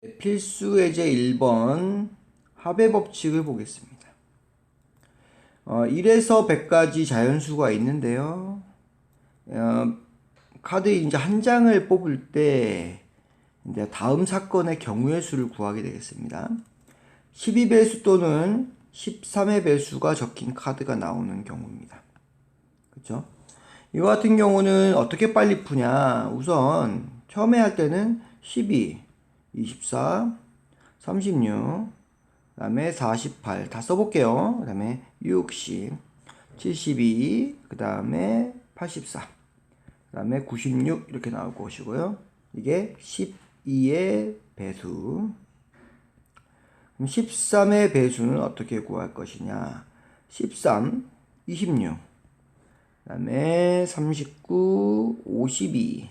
필수 예제 1번 합의 법칙을 보겠습니다. 1에서 100까지 자연수가 있는데요. 카드 이제 한 장을 뽑을 때 이제 다음 사건의 경우의 수를 구하게 되겠습니다. 12배수 또는 13의 배수가 적힌 카드가 나오는 경우입니다. 그렇죠? 이거 같은 경우는 어떻게 빨리 푸냐? 우선 처음에 할 때는 12, 24, 36, 그 다음에 48 다 써볼게요. 그 다음에 60, 72, 그 다음에 84, 그 다음에 96 이렇게 나올 것이고요. 이게 12의 배수. 그럼 13의 배수는 어떻게 구할 것이냐? 13, 26, 그 다음에 39, 52,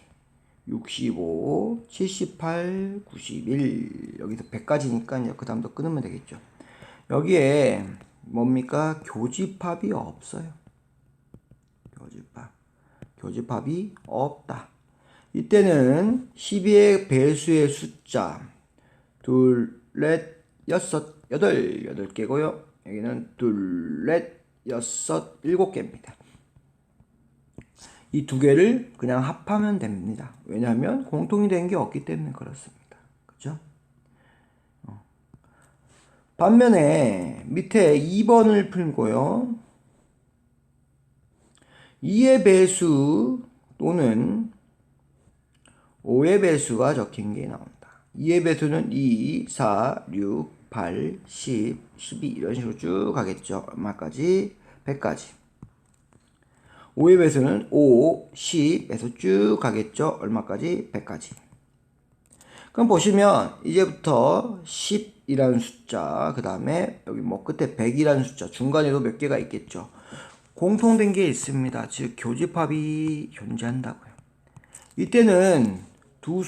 65, 78, 91 여기서 100까지니까 이제 그 다음부터 끊으면 되겠죠. 여기에 뭡니까? 교집합이 없어요. 교집합이 없다. 이때는 12의 배수의 숫자 둘, 넷, 여섯, 여덟 8개고요. 여기는 둘, 넷, 여섯, 7개입니다. 이 두 개를 그냥 합하면 됩니다. 왜냐하면 공통이 된 게 없기 때문에 그렇습니다. 그죠? 반면에 밑에 2번을 풀고요. 2의 배수 또는 5의 배수가 적힌 게 나온다. 2의 배수는 2, 4, 6, 8, 10, 12 이런 식으로 쭉 가겠죠. 얼마까지? 100까지. 5의 배수는 5, 10에서 쭉 가겠죠. 얼마까지? 100까지. 그럼 보시면 이제부터 10이라는 숫자, 그 다음에 여기 뭐 끝에 100이라는 숫자, 중간에도 몇 개가 있겠죠. 공통된 게 있습니다. 즉 교집합이 존재한다고요. 이때는 두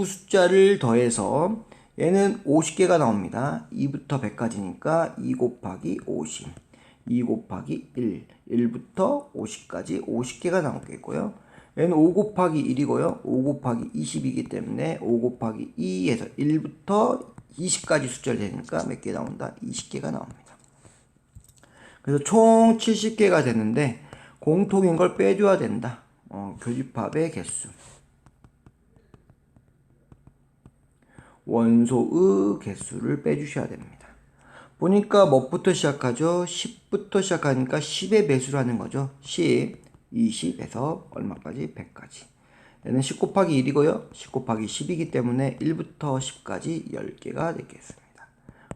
숫자를 더해서 얘는 50개가 나옵니다. 2부터 100까지니까 2 곱하기 50, 2 곱하기 1, 1부터 50까지 50개가 나오겠고요. 얘는 5 곱하기 1이고요. 5 곱하기 20이기 때문에 5 곱하기 2에서 1부터 20까지 숫자를 되니까 몇 개 나온다? 20개가 나옵니다. 그래서 총 70개가 되는데 공통인 걸 빼줘야 된다. 교집합의 개수. 원소의 개수를 빼주셔야 됩니다. 보니까 뭐부터 시작하죠? 10부터 시작하니까 10의 배수라는 거죠. 10, 20에서 얼마까지? 100까지. 얘는 10 곱하기 1이고요. 10 곱하기 10이기 때문에 1부터 10까지 10개가 되겠습니다.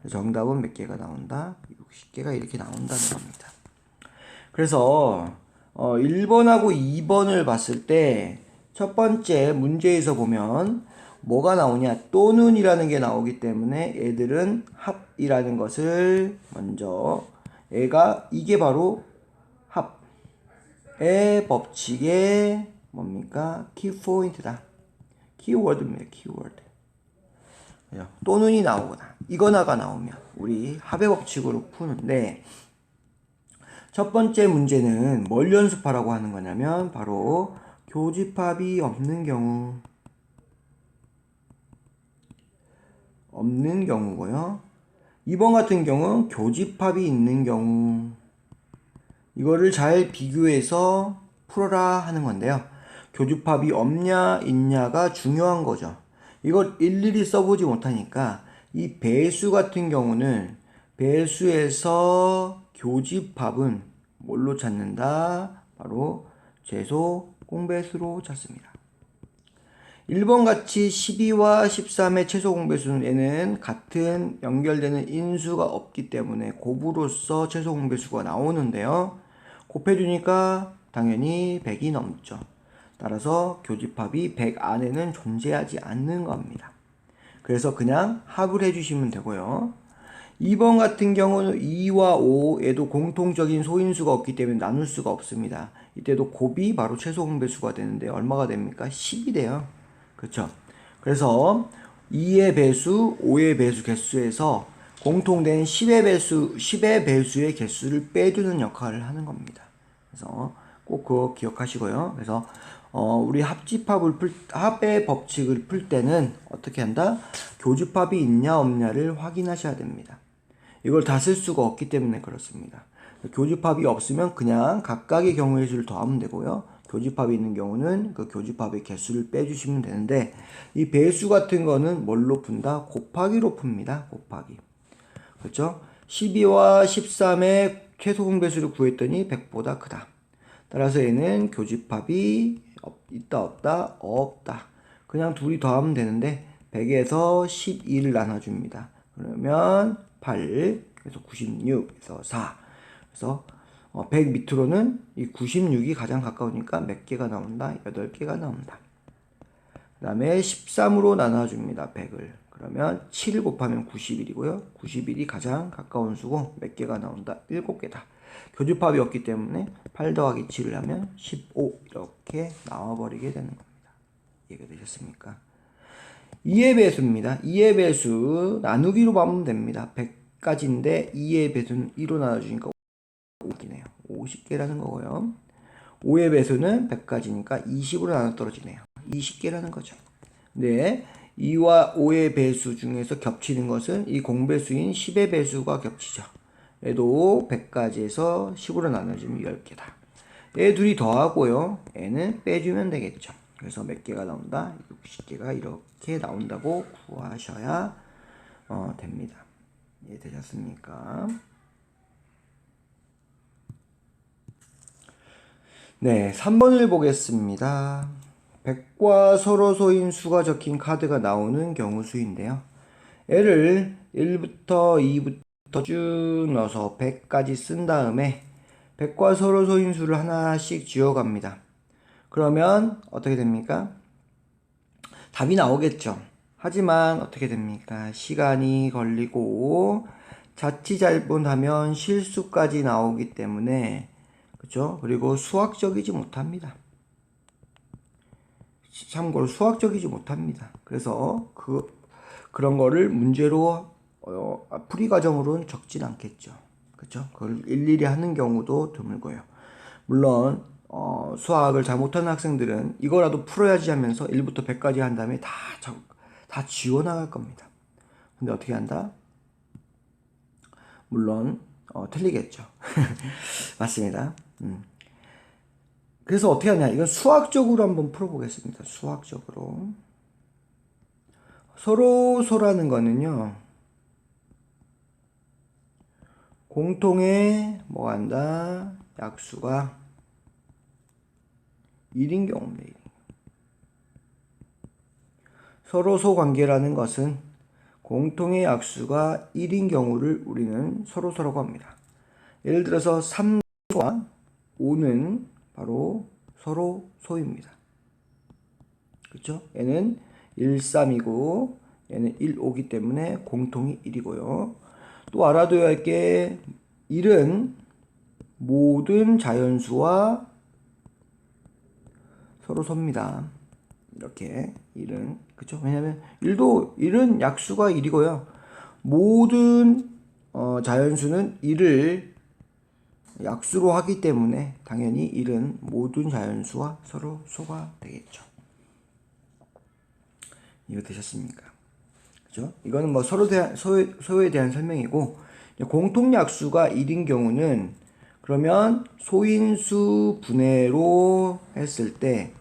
정답은 몇 개가 나온다? 60개가 이렇게 나온다는 겁니다. 그래서 1번하고 2번을 봤을 때 첫 번째 문제에서 보면 뭐가 나오냐? 또는이라는 게 나오기 때문에 얘들은 합이라는 것을 먼저 이게 바로 합의 법칙의 뭡니까? 키포인트다. 키워드입니다. 키워드. 또는이 나오거나 이거나가 나오면 우리 합의 법칙으로 푸는데 첫 번째 문제는 뭘 연습하라고 하는 거냐면 바로 교집합이 없는 경우고요. 2번 같은 경우는 교집합이 있는 경우 이거를 잘 비교해서 풀어라 하는 건데요. 교집합이 없냐 있냐가 중요한 거죠. 이걸 일일이 써보지 못하니까 이 배수 같은 경우는 배수에서 교집합은 뭘로 찾는다? 바로 제소 공배수로 찾습니다. 1번 같이 12와 13의 최소 공배수는 얘는 같은 연결되는 인수가 없기 때문에 곱으로써 최소 공배수가 나오는데요. 곱해주니까 당연히 100이 넘죠. 따라서 교집합이 100 안에는 존재하지 않는 겁니다. 그래서 그냥 합을 해주시면 되고요. 2번 같은 경우는 2와 5에도 공통적인 소인수가 없기 때문에 나눌 수가 없습니다. 이때도 곱이 바로 최소 공배수가 되는데 얼마가 됩니까? 10이 돼요. 그렇죠? 그래서 2의 배수, 5의 배수 개수에서 공통된 10의 배수의 개수를 빼주는 역할을 하는 겁니다. 그래서 꼭 그거 기억하시고요. 그래서 우리 합의 법칙을 풀 때는 어떻게 한다? 교집합이 있냐 없냐를 확인하셔야 됩니다. 이걸 다 쓸 수가 없기 때문에 그렇습니다. 교집합이 없으면 그냥 각각의 경우의 수를 더하면 되고요. 교집합이 있는 경우는 그 교집합의 개수를 빼주시면 되는데, 이 배수 같은 거는 뭘로 푼다? 곱하기로 풉니다. 곱하기. 그렇죠? 12와 13의 최소 공배수를 구했더니 100보다 크다. 따라서 얘는 교집합이 있다 없다? 없다. 그냥 둘이 더하면 되는데 100에서 12를 나눠줍니다. 그러면 8, 그래서 96에서 4. 그래서 100 밑으로는 이 96이 가장 가까우니까 몇 개가 나온다? 8개가 나온다. 그 다음에 13으로 나눠줍니다. 100을. 그러면 7 곱하면 91이고요. 91이 가장 가까운 수고 몇 개가 나온다? 7개다. 교집합이 없기 때문에 8 더하기 7을 하면 15 이렇게 나와버리게 되는 겁니다. 이해가 되셨습니까? 2의 배수입니다. 2의 배수 나누기로 하면 됩니다. 100까지인데 2의 배수는 2로 나눠주니까 50개네요. 50개라는 거고요. 5의 배수는 100까지니까 20으로 나눠 떨어지네요. 20개라는 거죠. 네, 2와 5의 배수 중에서 겹치는 것은 이 공배수인 10의 배수가 겹치죠. 얘도 100까지 해서 10으로 나눠주면 10개다. 얘 둘이 더하고요. 얘는 빼주면 되겠죠. 그래서 몇 개가 나온다? 60개가 이렇게 나온다고 구하셔야 됩니다. 이해되셨습니까? 네, 3번을 보겠습니다. 100과 서로 소인 수가 적힌 카드가 나오는 경우 수인데요. 얘를 1부터 2부터 쭉 넣어서 100까지 쓴 다음에 100과 서로 소인 수를 하나씩 지어갑니다. 그러면 어떻게 됩니까? 답이 나오겠죠. 하지만 어떻게 됩니까? 시간이 걸리고 자칫 잘못하면 실수까지 나오기 때문에, 그렇죠? 그리고 수학적이지 못합니다. 참고로 수학적이지 못합니다. 그래서 그런 거를 문제로 풀이 과정으로는 적진 않겠죠. 그렇죠? 그걸 일일이 하는 경우도 드물고요. 물론 수학을 잘 못하는 학생들은 이거라도 풀어야지 하면서 1부터 100까지 한 다음에 다 지워나갈 겁니다. 근데 어떻게 한다? 물론 틀리겠죠. 맞습니다. 그래서 어떻게 하냐? 이건 수학적으로 한번 풀어보겠습니다. 수학적으로. 소라는 거는요, 공통의 뭐 한다? 약수가 1인 경우입니다. 1인. 서로소 관계라는 것은 공통의 약수가 1인 경우를 우리는 서로소라고 합니다. 예를 들어서 3과 5는 바로 서로소입니다. 그렇죠? 얘는 1, 3이고 얘는 1, 5기 때문에 공통이 1이고요. 또 알아둬야 할 게 1은 모든 자연수와 서로소입니다. 이렇게 1은, 그쵸? 왜냐면 1은 약수가 1이고요. 모든 자연수는 1을 약수로 하기 때문에 당연히 1은 모든 자연수와 서로소가 되겠죠. 이거 되셨습니까? 그죠? 이거는 뭐 소에 대한 설명이고, 공통약수가 1인 경우는 그러면 소인수 분해로 했을 때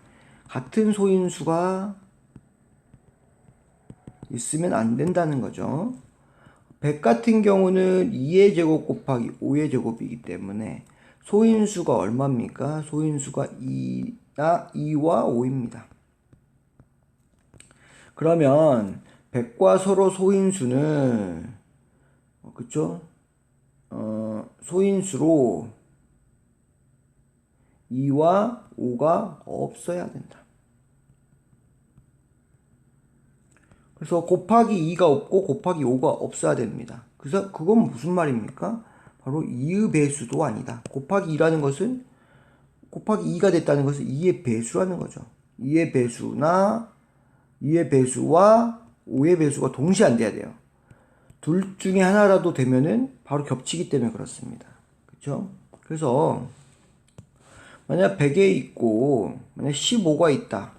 같은 소인수가 있으면 안 된다는 거죠. 100 같은 경우는 2의 제곱 곱하기 5의 제곱이기 때문에 소인수가 얼마입니까? 소인수가 2와 5입니다. 그러면 100과 서로 소인수는 그쵸? 소인수로 2와 5가 없어야 된다. 그래서 곱하기 2가 없고 곱하기 5가 없어야 됩니다. 그래서 그건 무슨 말입니까? 바로 2의 배수도 아니다. 곱하기 2라는 것은 곱하기 2가 됐다는 것은 2의 배수라는 거죠. 2의 배수나 2의 배수와 5의 배수가 동시에 안 돼야 돼요. 둘 중에 하나라도 되면은 바로 겹치기 때문에 그렇습니다. 그렇죠? 그래서 만약 100에 있고 만약 15가 있다.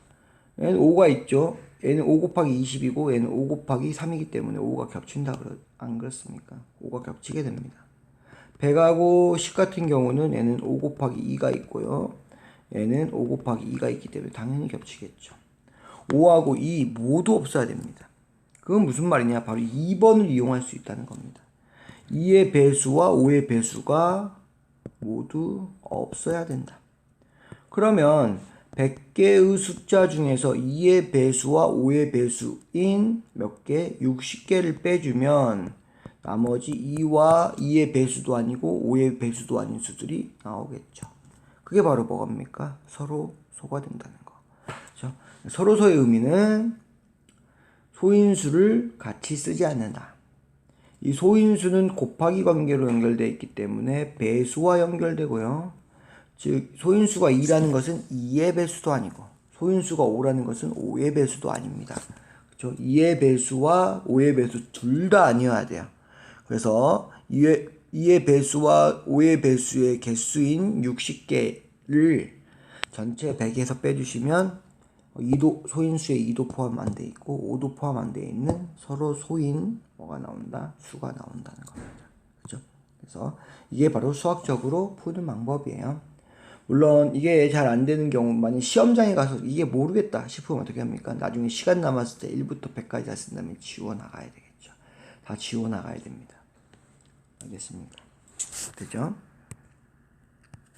얘는 5가 있죠. 얘는 5 곱하기 20이고 얘는 5 곱하기 3이기 때문에 5가 겹친다. 안 그렇습니까? 5가 겹치게 됩니다. 100하고 10 같은 경우는 얘는 5 곱하기 2가 있고요. 얘는 5 곱하기 2가 있기 때문에 당연히 겹치겠죠. 5하고 2 모두 없어야 됩니다. 그건 무슨 말이냐? 바로 2번을 이용할 수 있다는 겁니다. 2의 배수와 5의 배수가 모두 없어야 된다. 그러면 100개의 숫자 중에서 2의 배수와 5의 배수인 몇 개? 60개를 빼주면 나머지 2와 2의 배수도 아니고 5의 배수도 아닌 수들이 나오겠죠. 그게 바로 뭐갑니까? 서로소가 된다는 거. 그렇죠? 서로소의 의미는 소인수를 같이 쓰지 않는다. 이 소인수는 곱하기 관계로 연결되어 있기 때문에 배수와 연결되고요. 즉 소인수가 2라는 것은 2의 배수도 아니고 소인수가 5라는 것은 5의 배수도 아닙니다. 그렇죠? 2의 배수와 5의 배수 둘 다 아니어야 돼요. 그래서 2의 배수와 5의 배수의 개수인 60개를 전체 100에서 빼주시면 2도 소인수에 2도 포함 안 돼 있고 5도 포함 안 돼 있는 서로 소인 뭐가 나온다? 수가 나온다는 겁니다. 그렇죠? 그래서 이게 바로 수학적으로 푸는 방법이에요. 물론 이게 잘 안 되는 경우 만약 시험장에 가서 이게 모르겠다 싶으면 어떻게 합니까? 나중에 시간 남았을 때 1부터 100까지 다 쓴다면 지워 나가야 되겠죠. 다 지워 나가야 됩니다. 알겠습니까? 됐죠?